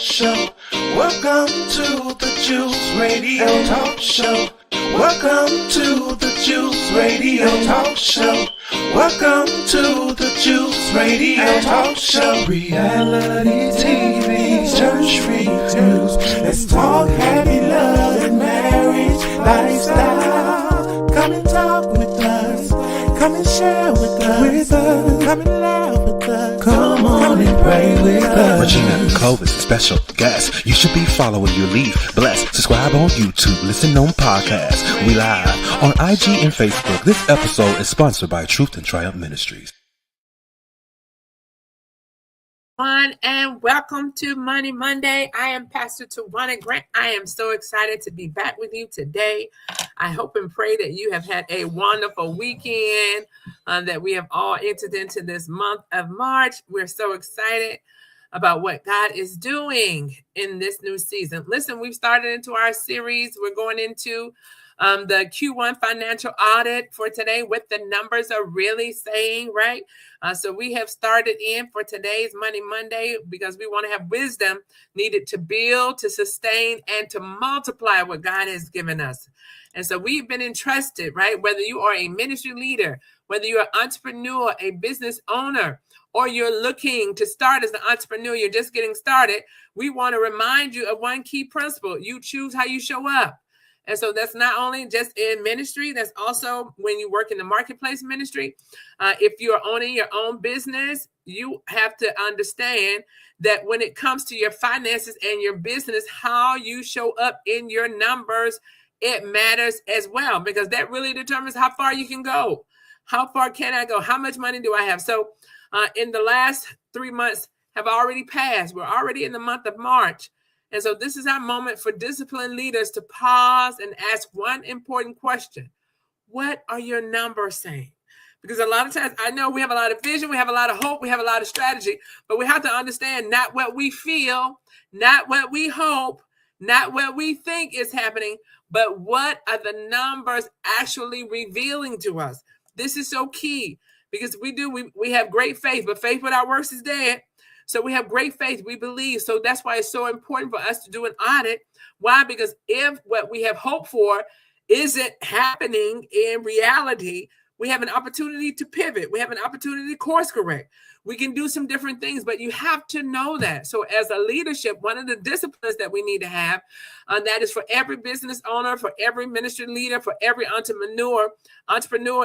Show. Welcome to the Juice Radio Talk Show. Welcome to the Juice Radio Talk Show. Welcome to the Juice Radio Talk Show. Reality TV, church reviews. Let's talk happy love and marriage lifestyle. Come and talk with us. Come and share with us. Come and laugh with us. Come on and pray with us. Regina Clovis, special guest. You should be following your lead. Bless. Subscribe on YouTube. Listen on podcasts. We live on IG and Facebook. This episode is sponsored by Truth and Triumph Ministries. And welcome to Money Monday. I am Pastor Tawana Grant. I am so excited to be back with you today. I hope and pray that you have had a wonderful weekend, that we have all entered into this month of March. We're so excited about what God is doing in this new season. Listen, we've started into our series. We're going into the Q1 financial audit for today, what the numbers are really saying, right? So we have started in for today's Money Monday because we want to have wisdom needed to build, to sustain, and to multiply what God has given us. And so we've been entrusted, right? Whether you are a ministry leader, whether you're an entrepreneur, a business owner, or you're looking to start as an entrepreneur, you're just getting started, we want to remind you of one key principle. You choose how you show up. And so that's not only just in ministry, that's also when you work in the marketplace ministry. If you're owning your own business, you have to understand that when it comes to your finances and your business, how you show up in your numbers, it matters as well, because that really determines how far you can go. How far can I go? How much money do I have? So in the last 3 months have already passed. We're already in the month of March. And so this is our moment for disciplined leaders to pause and ask one important question. What are your numbers saying? Because a lot of times I know we have a lot of vision, we have a lot of hope, we have a lot of strategy, but we have to understand not what we feel, not what we hope, not what we think is happening, but what are the numbers actually revealing to us? This is so key because we have great faith, but faith without works is dead. So we have great faith. We believe. So that's why it's so important for us to do an audit. Why? Because if what we have hoped for isn't happening in reality, we have an opportunity to pivot. We have an opportunity to course correct. We can do some different things, but you have to know that. So as a leadership, one of the disciplines that we need to have, that is for every business owner, for every ministry leader, for every entrepreneur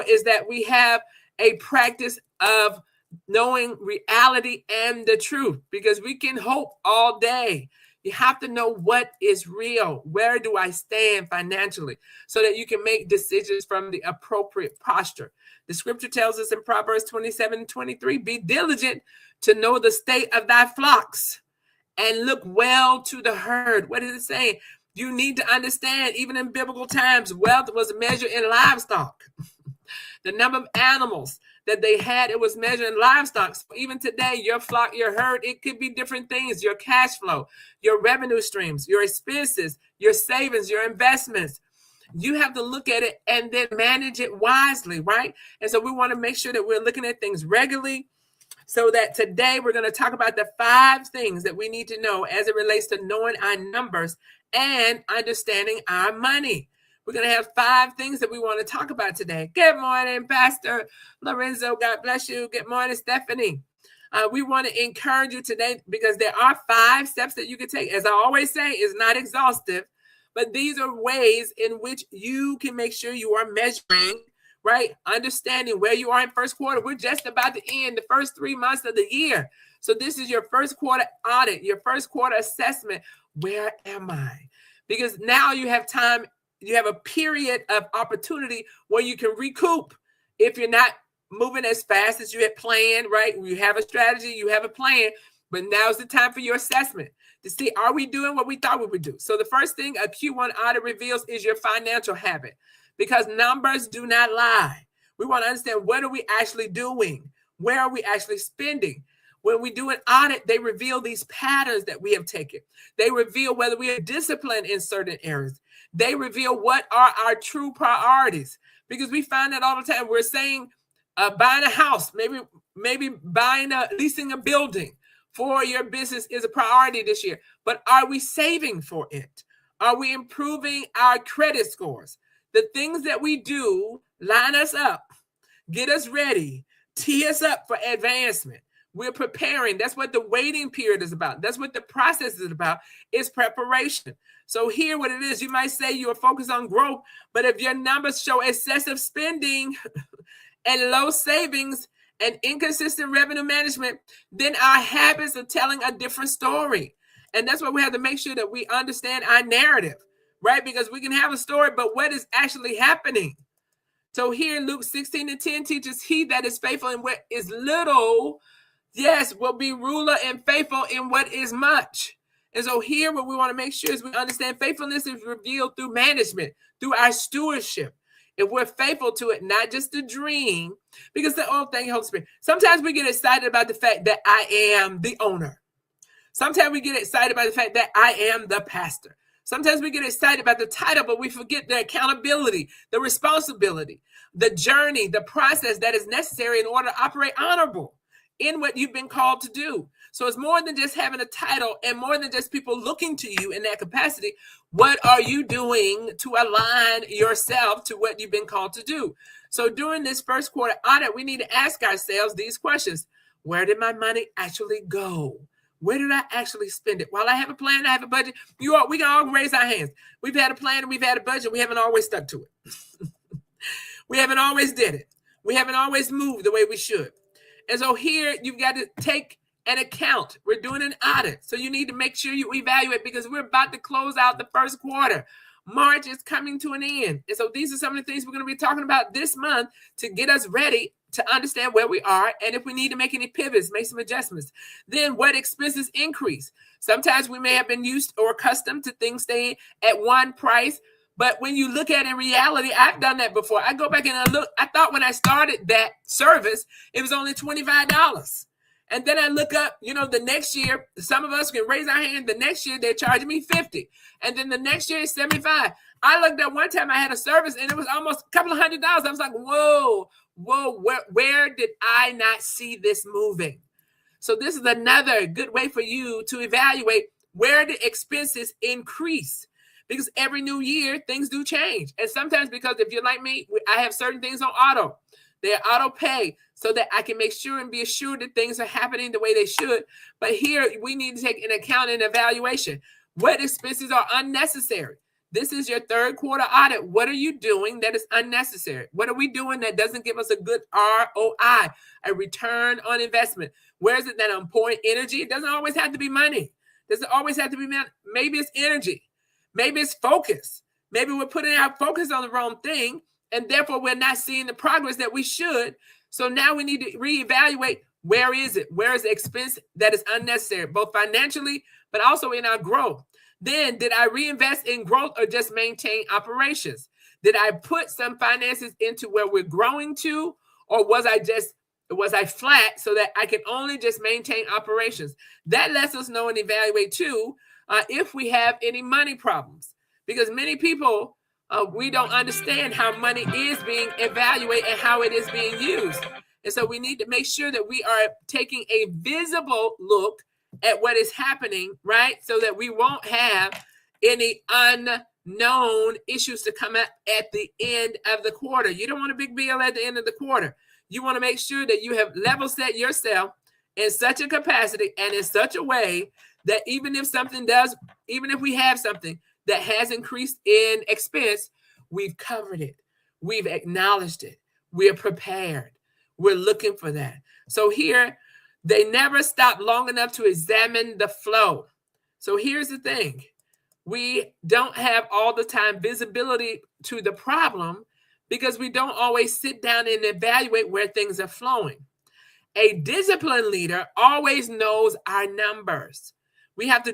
is that we have a practice of knowing reality and the truth, because we can hope all day. You have to know what is real. Where do I stand financially so that you can make decisions from the appropriate posture? The scripture tells us in Proverbs 27:23, be diligent to know the state of thy flocks and look well to the herd. What is it saying? You need to understand, even in biblical times, wealth was measured in livestock. The number of animals that they had, it was measured in livestock. So even today, your flock, your herd, it could be different things. Your cash flow, your revenue streams, your expenses, your savings, your investments. You have to look at it and then manage it wisely, right? And so we want to make sure that we're looking at things regularly. So that today we're going to talk about the 5 things that we need to know as it relates to knowing our numbers and understanding our money. We're going to have 5 things that we want to talk about today. Good morning, Pastor Lorenzo. God bless you. Good morning, Stephanie. We want to encourage you today because there are 5 steps that you can take. As I always say, it's not exhaustive, but these are ways in which you can make sure you are measuring, right? Understanding where you are in first quarter. We're just about to end the first 3 months of the year. So this is your first quarter audit, your first quarter assessment. Where am I? Because now you have time. You have a period of opportunity where you can recoup if you're not moving as fast as you had planned, right? You have a strategy, you have a plan, but now's the time for your assessment to see, are we doing what we thought we would do? So the first thing a Q1 audit reveals is your financial habit, because numbers do not lie. We want to understand, what are we actually doing? Where are we actually spending? When we do an audit, they reveal these patterns that we have taken. They reveal whether we are disciplined in certain areas. They reveal what are our true priorities, because we find that all the time. We're saying buying a house, maybe leasing a building, for your business is a priority this year, but are we saving for it? Are we improving our credit scores? The things that we do line us up, get us ready, tee us up for advancement. We're preparing. That's what the waiting period is about. That's what the process is about, is preparation. So here what it is, you might say you are focused on growth, but if your numbers show excessive spending and low savings and inconsistent revenue management, then our habits are telling a different story. And that's why we have to make sure that we understand our narrative, right? Because we can have a story, but what is actually happening? So here Luke 16:10 teaches, he that is faithful in what is little, yes, will be ruler and faithful in what is much. And so here what we want to make sure is we understand faithfulness is revealed through management, through our stewardship. If we're faithful to it, not just a dream, because thank you, Holy Spirit. Sometimes we get excited about the fact that I am the owner. Sometimes we get excited about the fact that I am the pastor. Sometimes we get excited about the title, but we forget the accountability, the responsibility, the journey, the process that is necessary in order to operate honorable in what you've been called to do. So it's more than just having a title and more than just people looking to you in that capacity. What are you doing to align yourself to what you've been called to do? So during this first quarter audit, we need to ask ourselves these questions. Where did my money actually go? Where did I actually spend it? While I have a plan, I have a budget. We can all raise our hands. We've had a plan and we've had a budget. We haven't always stuck to it. We haven't always did it. We haven't always moved the way we should. And so here you've got to take an account. We're doing an audit. So you need to make sure you evaluate because we're about to close out the first quarter. March is coming to an end. And so these are some of the things we're going to be talking about this month to get us ready to understand where we are. And if we need to make any pivots, make some adjustments. Then what expenses increase? Sometimes we may have been used or accustomed to things staying at one price. But when you look at it in reality, I've done that before. I go back and I look. I thought when I started that service, it was only $25. And then I look up, the next year, some of us can raise our hand. The next year, they're charging me $50. And then the next year, it's $75. I looked at one time, I had a service, and it was almost a couple of $100. I was like, whoa, where did I not see this moving? So this is another good way for you to evaluate where the expenses increase. Because every new year, things do change. And sometimes because if you're like me, I have certain things on auto. They're auto pay so that I can make sure and be assured that things are happening the way they should. But here we need to take an account and evaluation. What expenses are unnecessary? This is your third quarter audit. What are you doing that is unnecessary? What are we doing that doesn't give us a good ROI, a return on investment? Where is it that I'm pouring energy? It doesn't always have to be money. It doesn't always have to be money. Maybe it's energy. Maybe it's focus. Maybe we're putting our focus on the wrong thing, and therefore we're not seeing the progress that we should. So now we need to reevaluate, where is it? Where is the expense that is unnecessary, both financially, but also in our growth? Then did I reinvest in growth or just maintain operations? Did I put some finances into where we're growing to, or was I flat so that I can only just maintain operations? That lets us know and evaluate too if we have any money problems, because many people, we don't understand how money is being evaluated and how it is being used. And so we need to make sure that we are taking a visible look at what is happening, right? So that we won't have any unknown issues to come up at the end of the quarter. You don't want a big bill at the end of the quarter. You want to make sure that you have level set yourself in such a capacity and in such a way that even if we have something that has increased in expense, we've covered it. We've acknowledged it. We're prepared. We're looking for that. So here, they never stop long enough to examine the flow. So here's the thing. We don't have all the time visibility to the problem because we don't always sit down and evaluate where things are flowing. A disciplined leader always knows our numbers.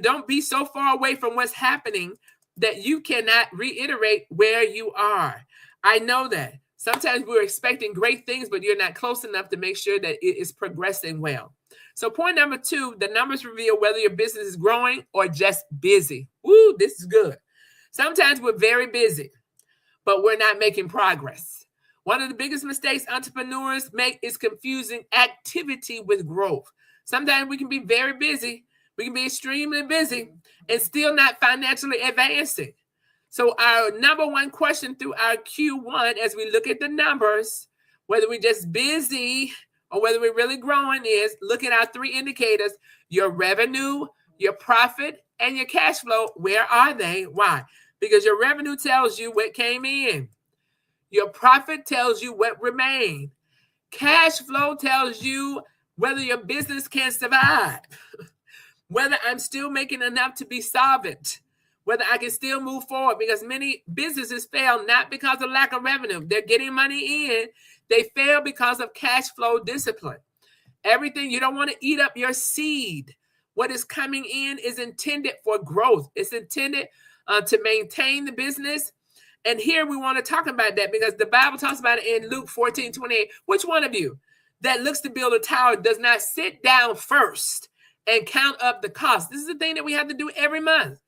Don't be so far away from what's happening that you cannot reiterate where you are. I know that. Sometimes we're expecting great things, but you're not close enough to make sure that it is progressing well. So point number 2, the numbers reveal whether your business is growing or just busy. Ooh, this is good. Sometimes we're very busy, but we're not making progress. One of the biggest mistakes entrepreneurs make is confusing activity with growth. Sometimes we can be very busy. We can be extremely busy and still not financially advancing. So our number one question through our Q1, as we look at the numbers, whether we're just busy or whether we're really growing, is look at our three indicators: your revenue, your profit, and your cash flow. Where are they? Why? Because your revenue tells you what came in. Your profit tells you what remained. Cash flow tells you whether your business can survive, whether I'm still making enough to be solvent, whether I can still move forward, because many businesses fail not because of lack of revenue. They're getting money in. They fail because of cash flow discipline. Everything, you don't want to eat up your seed. What is coming in is intended for growth. It's intended to maintain the business. And here we want to talk about that because the Bible talks about it in Luke 14:28. Which one of you that looks to build a tower does not sit down first and count up the cost? This is the thing that we have to do every month.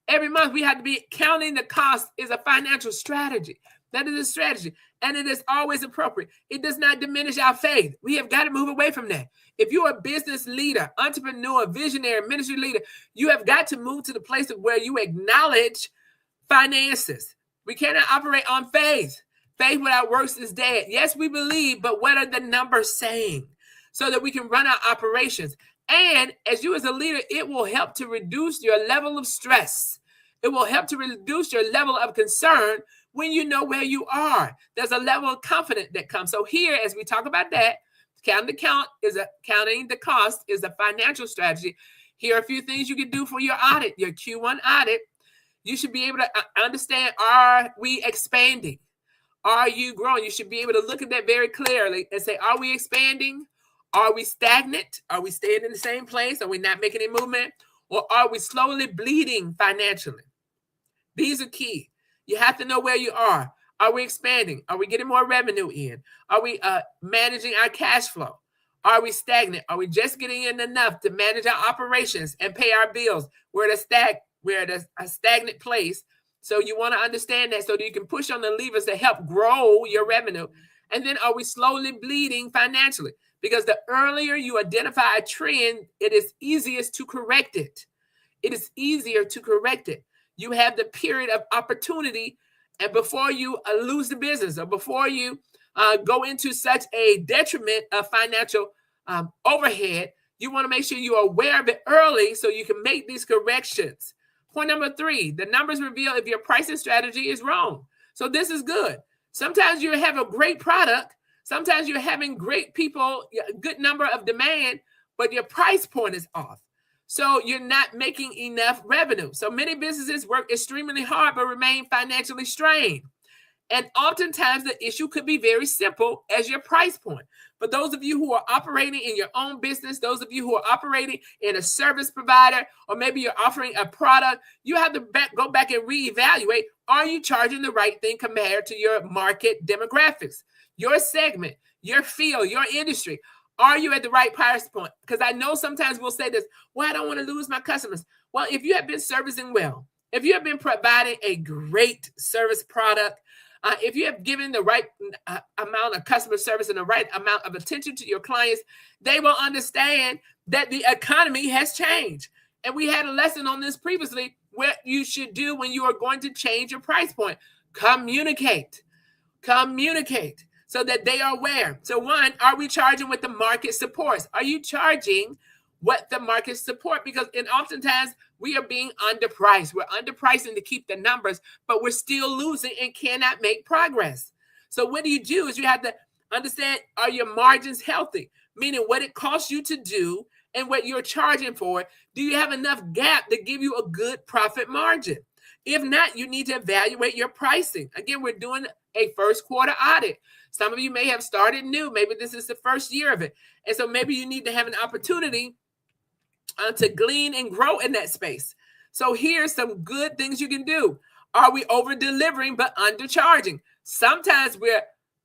Every month we have to be counting the cost. Is a financial strategy. That is a strategy. And it is always appropriate. It does not diminish our faith. We have got to move away from that. If you're a business leader, entrepreneur, visionary, ministry leader, you have got to move to the place of where you acknowledge finances. We cannot operate on faith. Faith without works is dead. Yes, we believe, but what are the numbers saying? So that we can run our operations. And as you as a leader, it will help to reduce your level of stress. It will help to reduce your level of concern when you know where you are. There's a level of confidence that comes. So here, as we talk about that, counting the cost is a financial strategy. Here are a few things you can do for your audit, your Q1 audit. You should be able to understand, are we expanding? Are you growing? You should be able to look at that very clearly and say, are we expanding? Are we stagnant? Are we staying in the same place? Are we not making any movement? Or are we slowly bleeding financially? These are key. You have to know where you are. Are we expanding? Are we getting more revenue in? Are we managing our cash flow? Are we stagnant? Are we just getting in enough to manage our operations and pay our bills? We're at a stagnant place. So you want to understand that so that you can push on the levers to help grow your revenue. And then are we slowly bleeding financially? Because the earlier you identify a trend, it is easiest to correct it. It is easier to correct it. You have the period of opportunity, and before you lose the business or before you go into such a detriment of financial overhead, you want to make sure you are aware of it early so you can make these corrections. Point number 3, the numbers reveal if your pricing strategy is wrong. So this is good. Sometimes you have a great product. Sometimes you're having great people, a good number of demand, but your price point is off. So you're not making enough revenue. So many businesses work extremely hard, but remain financially strained. And oftentimes the issue could be very simple as your price point. But those of you who are operating in your own business, those of you who are operating in a service provider, or maybe you're offering a product, you have to go back and reevaluate. Are you charging the right thing compared to your market demographics, your segment, your field, your industry? Are you at the right price point? Because I know sometimes we'll say this, well, I don't want to lose my customers. Well, if you have been servicing well, if you have been providing a great service product, if you have given the right amount of customer service and the right amount of attention to your clients, they will understand that the economy has changed. And we had a lesson on this previously, what you should do when you are going to change your price point. Communicate so that they are aware. So 1, are we charging what the market supports? Are you charging what the market support? Because oftentimes we are being underpriced. We're underpricing to keep the numbers, but we're still losing and cannot make progress. So what do? Is you have to understand, are your margins healthy? Meaning what it costs you to do and what you're charging for. Do you have enough gap to give you a good profit margin? If not, you need to evaluate your pricing. Again, we're doing a first quarter audit. Some of you may have started new. Maybe this is the first year of it. And so maybe you need to have an opportunity to glean and grow in that space. So here's some good things you can do. Are we over delivering but undercharging? Sometimes we're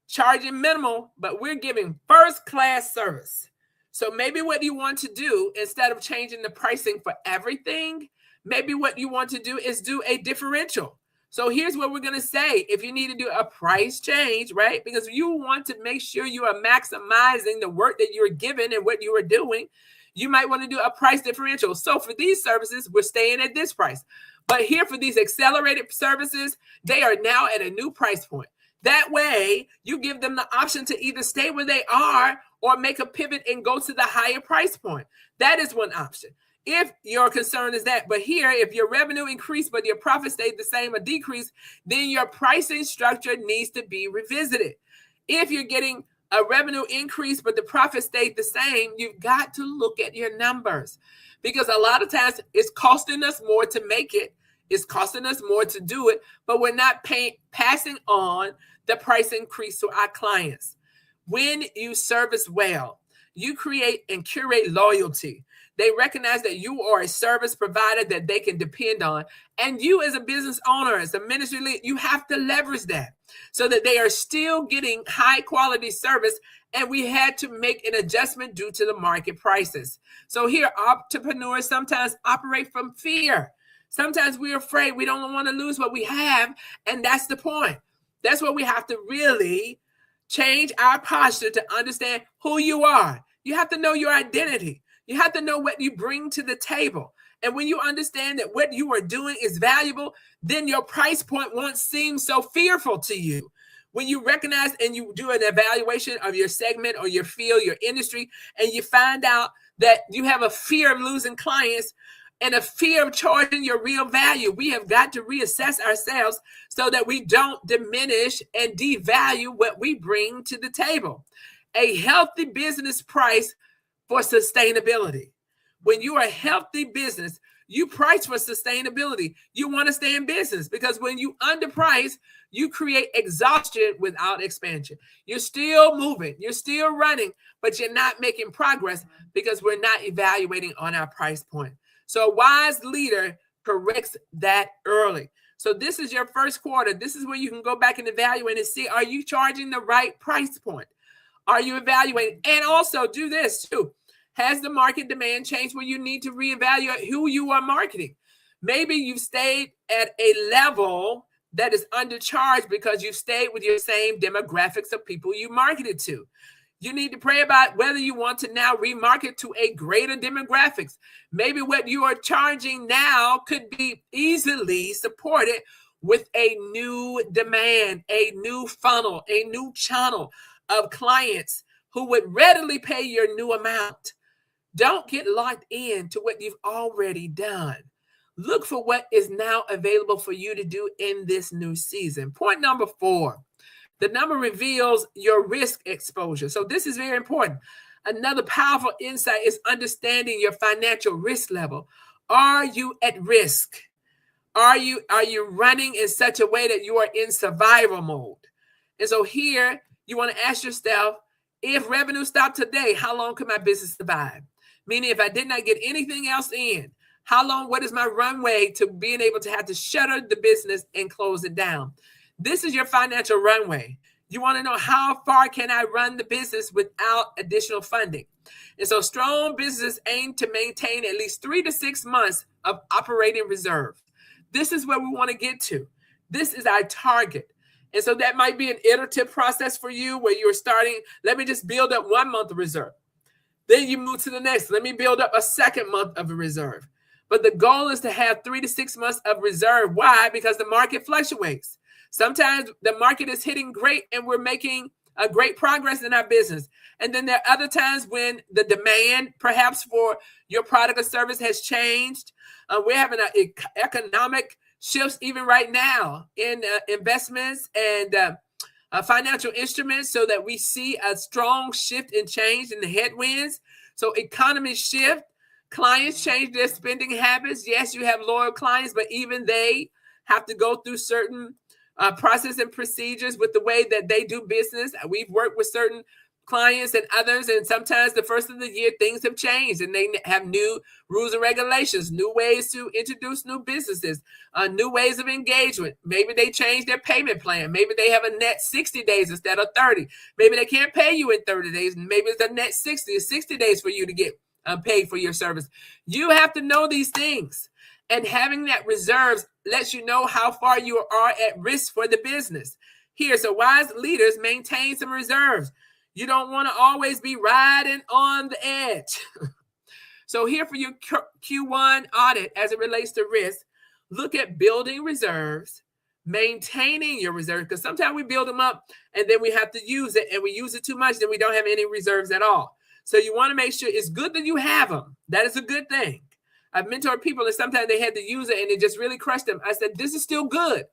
charging minimal, but we're giving first class service. So maybe what you want to do, instead of changing the pricing for everything, maybe what you want to do is do a differential. So here's what we're going to say. If you need to do a price change, right? Because you want to make sure you are maximizing the work that you're given and what you are doing. You might want to do a price differential. So for these services, we're staying at this price. But here for these accelerated services, they are now at a new price point. That way, you give them the option to either stay where they are or make a pivot and go to the higher price point. That is one option. If your concern is that, but here, if your revenue increased, but your profit stayed the same or decreased, then your pricing structure needs to be revisited. If you're getting a revenue increase, but the profit stayed the same, you've got to look at your numbers, because a lot of times it's costing us more to make it. It's costing us more to do it, but we're not passing on the price increase to our clients. When you service well, you create and curate loyalty. They recognize that you are a service provider that they can depend on. And you as a business owner, as a ministry leader, you have to leverage that so that they are still getting high quality service. And we had to make an adjustment due to the market prices. So here, entrepreneurs sometimes operate from fear. Sometimes we're afraid we don't want to lose what we have. And that's the point. That's where we have to really change our posture to understand who you are. You have to know your identity. You have to know what you bring to the table. And when you understand that what you are doing is valuable, then your price point won't seem so fearful to you. When you recognize and you do an evaluation of your segment or your field, your industry, and you find out that you have a fear of losing clients and a fear of charging your real value, we have got to reassess ourselves so that we don't diminish and devalue what we bring to the table. A healthy business price for sustainability. When you are a healthy business, you price for sustainability. You want to stay in business, because when you underprice, you create exhaustion without expansion. You're still moving, you're still running, but you're not making progress because we're not evaluating on our price point. So a wise leader corrects that early. So this is your first quarter. This is where you can go back and evaluate and see, are you charging the right price point? Are you evaluating? And also do this too. Has the market demand changed where you need to reevaluate who you are marketing? Maybe you've stayed at a level that is undercharged because you've stayed with your same demographics of people you marketed to. You need to pray about whether you want to now remarket to a greater demographics. Maybe what you are charging now could be easily supported with a new demand, a new funnel, a new channel of clients who would readily pay your new amount. Don't get locked in to what you've already done. Look for what is now available for you to do in this new season. Point number 4, the number reveals your risk exposure. So this is very important. Another powerful insight is understanding your financial risk level. Are you at risk? Are you running in such a way that you are in survival mode? And so here you want to ask yourself, if revenue stopped today, how long could my business survive? Meaning, if I did not get anything else in, how long, what is my runway to being able to have to shutter the business and close it down? This is your financial runway. You want to know, how far can I run the business without additional funding? And so strong businesses aim to maintain at least 3 to 6 months of operating reserve. This is where we want to get to. This is our target. And so that might be an iterative process for you where you're starting, let me just build up 1 month of reserve. Then you move to the next. Let me build up a second month of a reserve. But the goal is to have 3 to 6 months of reserve. Why? Because the market fluctuates. Sometimes the market is hitting great and we're making a great progress in our business. And then there are other times when the demand perhaps for your product or service has changed. We're having an economic shifts even right now in investments and financial instruments, so that we see a strong shift in change in the headwinds. So economies shift, clients change their spending habits. Yes, you have loyal clients, but even they have to go through certain process and procedures with the way that they do business. We've worked with certain clients and others, and sometimes the first of the year things have changed and they have new rules and regulations, new ways to introduce new businesses, new ways of engagement. Maybe they change their payment plan. Maybe they have a net 60 days instead of 30. Maybe they can't pay you in 30 days. Maybe it's a net 60 or 60 days for you to get paid for your service. You have to know these things, and having that reserves lets you know how far you are at risk for the business. Here, so wise leaders maintain some reserves. You don't want to always be riding on the edge. So here for your Q1 audit as it relates to risk, look at building reserves, maintaining your reserves, because sometimes we build them up and then we have to use it, and we use it too much, then we don't have any reserves at all. So you want to make sure it's good that you have them. That is a good thing. I've mentored people and sometimes they had to use it and it just really crushed them. I said, this is still good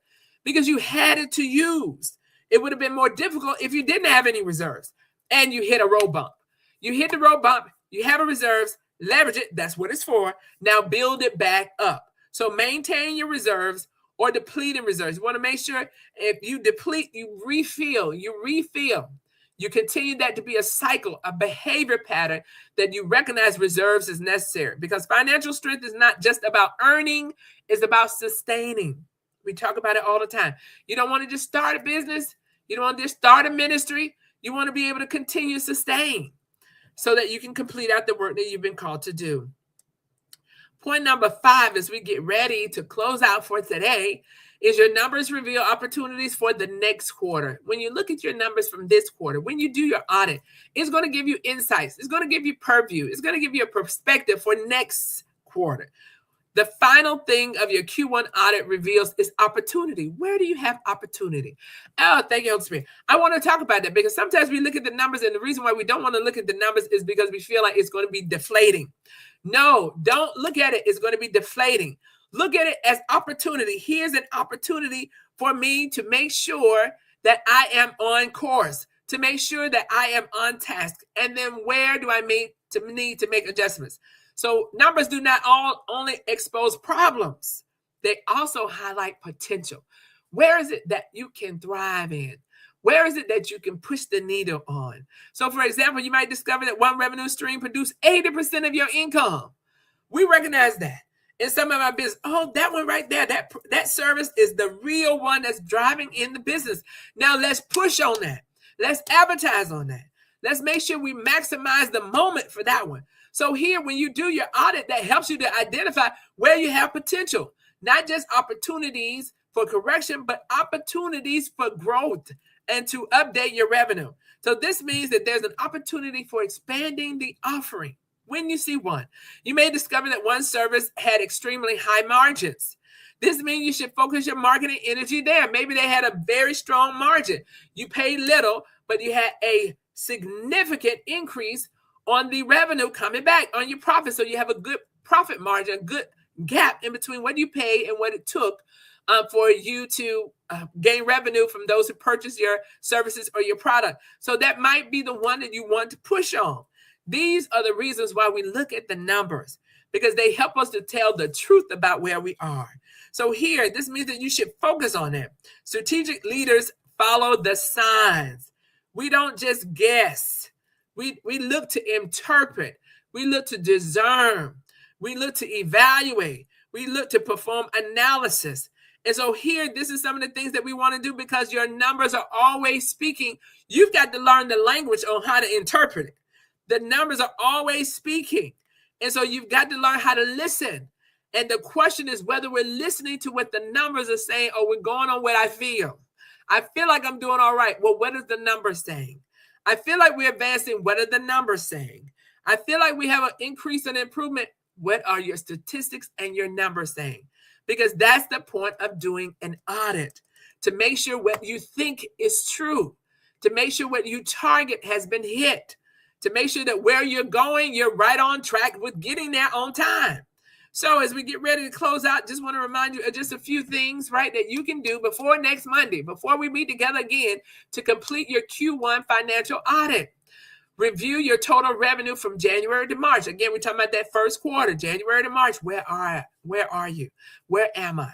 because you had it to use. It would have been more difficult if you didn't have any reserves and you hit a road bump. You hit the road bump, you have a reserves, leverage it. That's what it's for. Now build it back up. So maintain your reserves or depleting reserves. You want to make sure if you deplete, you refill. You continue that to be a cycle, a behavior pattern that you recognize reserves is necessary, because financial strength is not just about earning, it's about sustaining. We talk about it all the time. You don't want to just start a business. You don't want to just start a ministry. You want to be able to continue to sustain so that you can complete out the work that you've been called to do. Point number 5, as we get ready to close out for today, is your numbers reveal opportunities for the next quarter. When you look at your numbers from this quarter, when you do your audit, it's going to give you insights. It's going to give you purview. It's going to give you a perspective for next quarter. The final thing of your Q1 audit reveals is opportunity. Where do you have opportunity? Oh, thank you, Holy Spirit. I want to talk about that because sometimes we look at the numbers, and the reason why we don't want to look at the numbers is because we feel like it's going to be deflating. No, don't look at it. It's going to be deflating. Look at it as opportunity. Here's an opportunity for me to make sure that I am on course, to make sure that I am on task. And then where do I need to make adjustments? So numbers do not only expose problems, they also highlight potential. Where is it that you can thrive in? Where is it that you can push the needle on? So for example, you might discover that one revenue stream produced 80% of your income. We recognize that. In some of our business, oh, that one right there, that service is the real one that's driving in the business. Now let's push on that. Let's advertise on that. Let's make sure we maximize the moment for that one. So here, when you do your audit, that helps you to identify where you have potential, not just opportunities for correction, but opportunities for growth and to update your revenue. So this means that there's an opportunity for expanding the offering. When you see one, you may discover that one service had extremely high margins. This means you should focus your marketing energy there. Maybe they had a very strong margin. You paid little, but you had a significant increase on the revenue coming back on your profit. So you have a good profit margin, a good gap in between what you paid and what it took for you to gain revenue from those who purchase your services or your product. So that might be the one that you want to push on. These are the reasons why we look at the numbers, because they help us to tell the truth about where we are. So here, this means that you should focus on it. Strategic leaders follow the signs. We don't just guess. We look to interpret. We look to discern. We look to evaluate. We look to perform analysis. And so here, this is some of the things that we want to do, because your numbers are always speaking. You've got to learn the language on how to interpret it. The numbers are always speaking. And so you've got to learn how to listen. And the question is whether we're listening to what the numbers are saying or we're going on what I feel. I feel like I'm doing all right. Well, what is the number saying? I feel like we're advancing. What are the numbers saying? I feel like we have an increase in improvement. What are your statistics and your numbers saying? Because that's the point of doing an audit, to make sure what you think is true, to make sure what you target has been hit, to make sure that where you're going, you're right on track with getting there on time. So as we get ready to close out, just want to remind you of just a few things, right, that you can do before next Monday, before we meet together again, to complete your Q1 financial audit. Review your total revenue from January to March. Again, we're talking about that first quarter, January to March. Where are you? Where am I?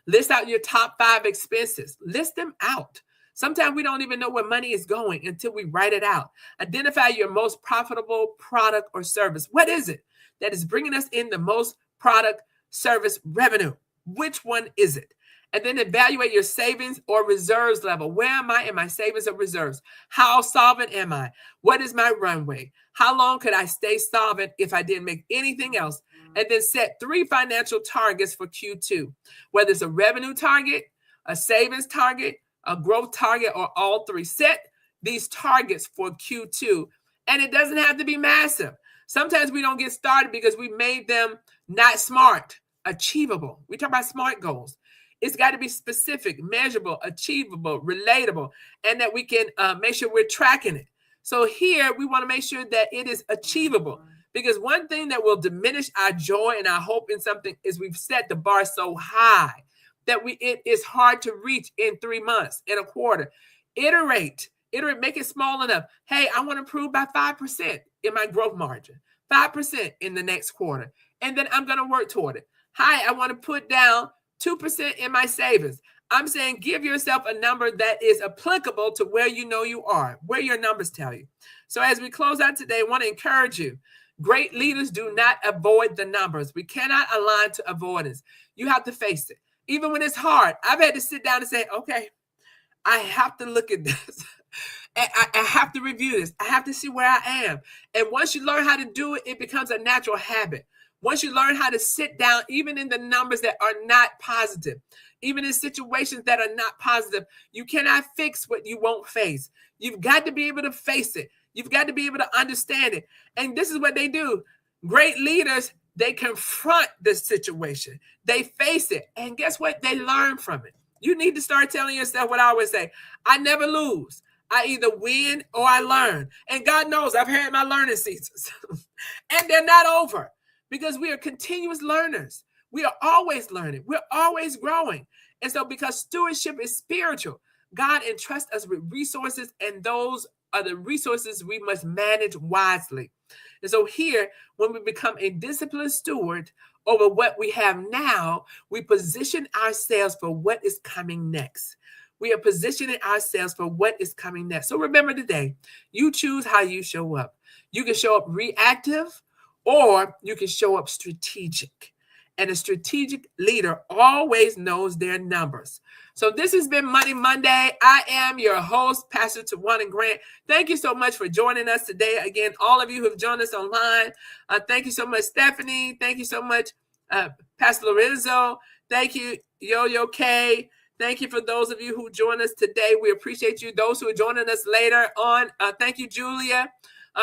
List out your top 5 expenses. List them out. Sometimes we don't even know where money is going until we write it out. Identify your most profitable product or service. What is it that is bringing us in the most product, service, revenue? Which one is it? And then evaluate your savings or reserves level. Where am I in my savings or reserves? How solvent am I? What is my runway? How long could I stay solvent if I didn't make anything else? And then set 3 financial targets for Q2, whether it's a revenue target, a savings target, a growth target, or all 3. Set these targets for Q2, and it doesn't have to be massive. Sometimes we don't get started because we made them not smart, achievable. We talk about SMART goals. It's got to be specific, measurable, achievable, relatable, and that we can make sure we're tracking it. So here we want to make sure that it is achievable, because one thing that will diminish our joy and our hope in something is we've set the bar so high that it is hard to reach in 3 months, in a quarter. Iterate, make it small enough. Hey, I want to improve by 5% in my growth margin, 5% in the next quarter, and then I'm going to work toward it. Hi, I want to put down 2% in my savings. I'm saying give yourself a number that is applicable to where you know you are, where your numbers tell you. So as we close out today, I want to encourage you. Great leaders do not avoid the numbers. We cannot align to avoidance. You have to face it. Even when it's hard, I've had to sit down and say, okay, I have to look at this. I have to review this. I have to see where I am. And once you learn how to do it, it becomes a natural habit. Once you learn how to sit down, even in the numbers that are not positive, even in situations that are not positive, you cannot fix what you won't face. You've got to be able to face it. You've got to be able to understand it. And this is what they do. Great leaders, they confront the situation. They face it. And guess what? They learn from it. You need to start telling yourself what I always say. I never lose. I either win or I learn. And God knows I've had my learning seasons. And they're not over, because we are continuous learners. We are always learning. We're always growing. And so because stewardship is spiritual, God entrusts us with resources, and those are the resources we must manage wisely. And so here, when we become a disciplined steward over what we have now, we position ourselves for what is coming next. We are positioning ourselves for what is coming next. So remember today, you choose how you show up. You can show up reactive, or you can show up strategic. And a strategic leader always knows their numbers. So this has been Money Monday. I am your host, Pastor Tawana Grant. Thank you so much for joining us today. Again, all of you who have joined us online, thank you so much, Stephanie. Thank you so much, Pastor Lorenzo. Thank you, Yo-Yo K. Thank you for those of you who joined us today. We appreciate you. Those who are joining us later on, thank you, Julia,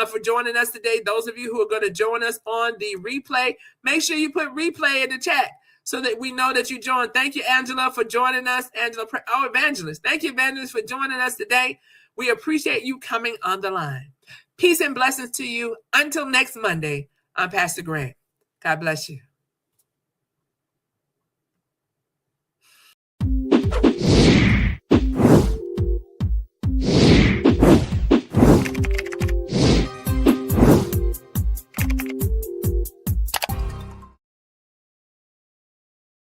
for joining us today. Those of you who are going to join us on the replay, make sure you put replay in the chat so that we know that you joined. Thank you, Angela, for joining us. Evangelist. Thank you, Evangelist, for joining us today. We appreciate you coming on the line. Peace and blessings to you. Until next Monday, I'm Pastor Grant. God bless you.